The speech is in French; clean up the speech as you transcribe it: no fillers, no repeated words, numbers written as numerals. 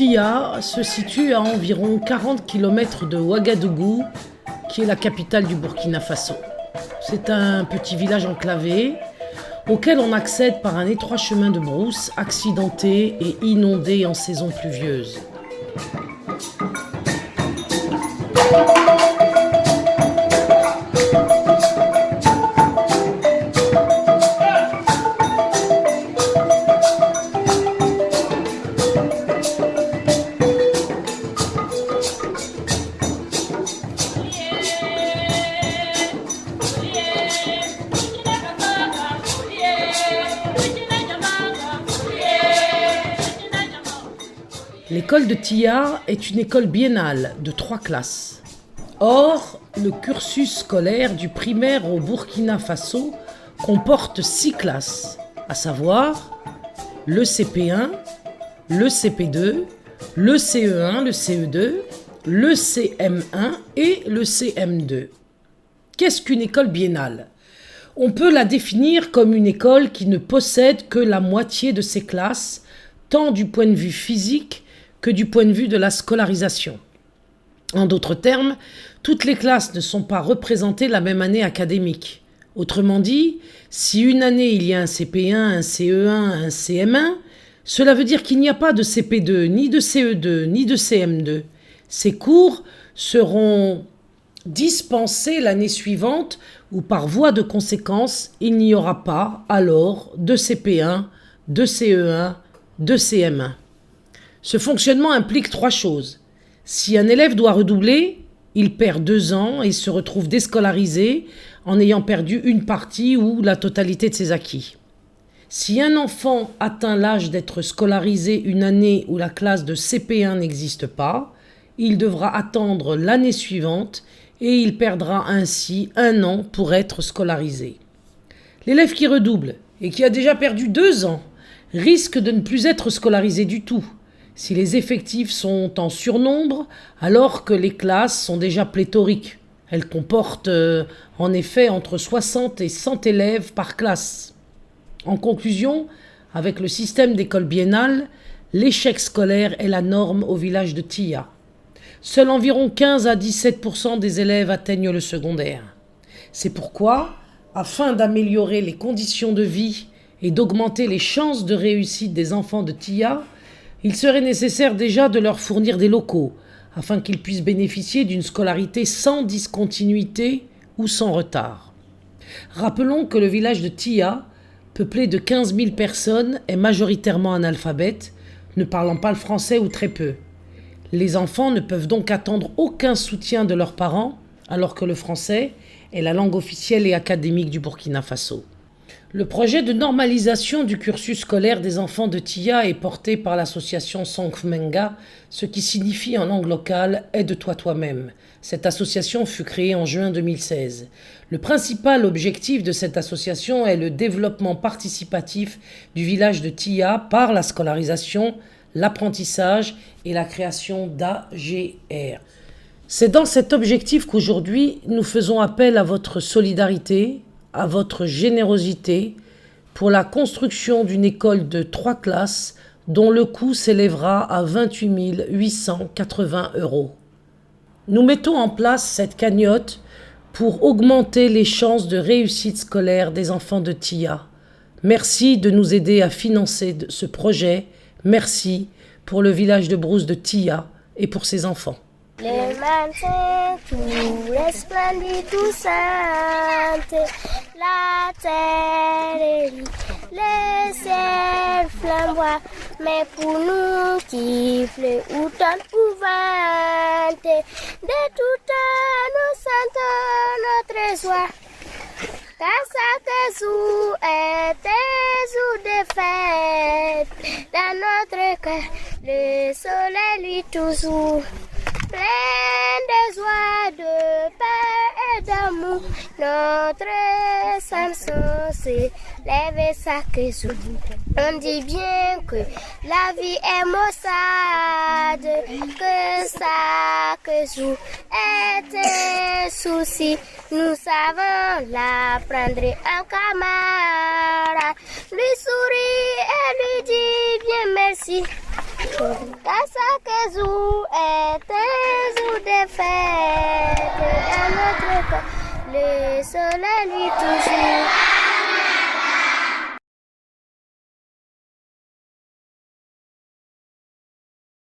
Tia se situe à environ 40 km de Ouagadougou, qui est la capitale du Burkina Faso. C'est un petit village enclavé auquel on accède par un étroit chemin de brousse accidenté et inondé en saison pluvieuse. L'école de Tia est une école biennale de 3 classes. Or, le cursus scolaire du primaire au Burkina Faso comporte 6 classes, à savoir le CP1, le CP2, le CE1, le CE2, le CM1 et le CM2. Qu'est-ce qu'une école biennale ? On peut la définir comme une école qui ne possède que la moitié de ses classes, tant du point de vue physique que du point de vue de la scolarisation. En d'autres termes, toutes les classes ne sont pas représentées la même année académique. Autrement dit, si une année il y a un CP1, un CE1, un CM1, cela veut dire qu'il n'y a pas de CP2, ni de CE2, ni de CM2. Ces cours seront dispensés l'année suivante ou par voie de conséquence, il n'y aura pas alors de CP1, de CE1, de CM1. Ce fonctionnement implique 3 choses. Si un élève doit redoubler, il perd 2 ans et se retrouve déscolarisé en ayant perdu une partie ou la totalité de ses acquis. Si un enfant atteint l'âge d'être scolarisé une année où la classe de CP1 n'existe pas, il devra attendre l'année suivante et il perdra ainsi 1 an pour être scolarisé. L'élève qui redouble et qui a déjà perdu 2 ans risque de ne plus être scolarisé du tout, si les effectifs sont en surnombre, alors que les classes sont déjà pléthoriques. Elles comportent en effet entre 60 et 100 élèves par classe. En conclusion, avec le système d'école biennale, l'échec scolaire est la norme au village de Tia. Seuls environ 15 à 17% des élèves atteignent le secondaire. C'est pourquoi, afin d'améliorer les conditions de vie et d'augmenter les chances de réussite des enfants de Tia, il serait nécessaire déjà de leur fournir des locaux, afin qu'ils puissent bénéficier d'une scolarité sans discontinuité ou sans retard. Rappelons que le village de Tia, peuplé de 15 000 personnes, est majoritairement analphabète, ne parlant pas le français ou très peu. Les enfants ne peuvent donc attendre aucun soutien de leurs parents, alors que le français est la langue officielle et académique du Burkina Faso. Le projet de normalisation du cursus scolaire des enfants de Tia est porté par l'association Songfmenga, ce qui signifie en langue locale « Aide-toi toi-même ». Cette association fut créée en juin 2016. Le principal objectif de cette association est le développement participatif du village de Tia par la scolarisation, l'apprentissage et la création d'AGR. C'est dans cet objectif qu'aujourd'hui nous faisons appel à votre solidarité, à votre générosité pour la construction d'une école de 3 classes dont le coût s'élèvera à 28 880 €. Nous mettons en place cette cagnotte pour augmenter les chances de réussite scolaire des enfants de Tia. Merci de nous aider à financer ce projet. Merci pour le village de brousse de Tia et pour ses enfants. Les matins tout resplendissante, la terre est rit, le ciel flamboie, mais pour nous qui autant ouverte, de tout temps nous sentons notre joie. Car ça tes jours est tes jours de fête, dans notre cœur le soleil lui toujours. Plein de joie, de paix et d'amour, notre Samson s'élève chaque jour. On dit bien que la vie est maussade, que chaque jour est un souci. Nous savons la prendre en camarade, lui sourit et lui dit bien merci. Kassakezou est un jour de fête dans notre cœur. Le soleil lui toujours.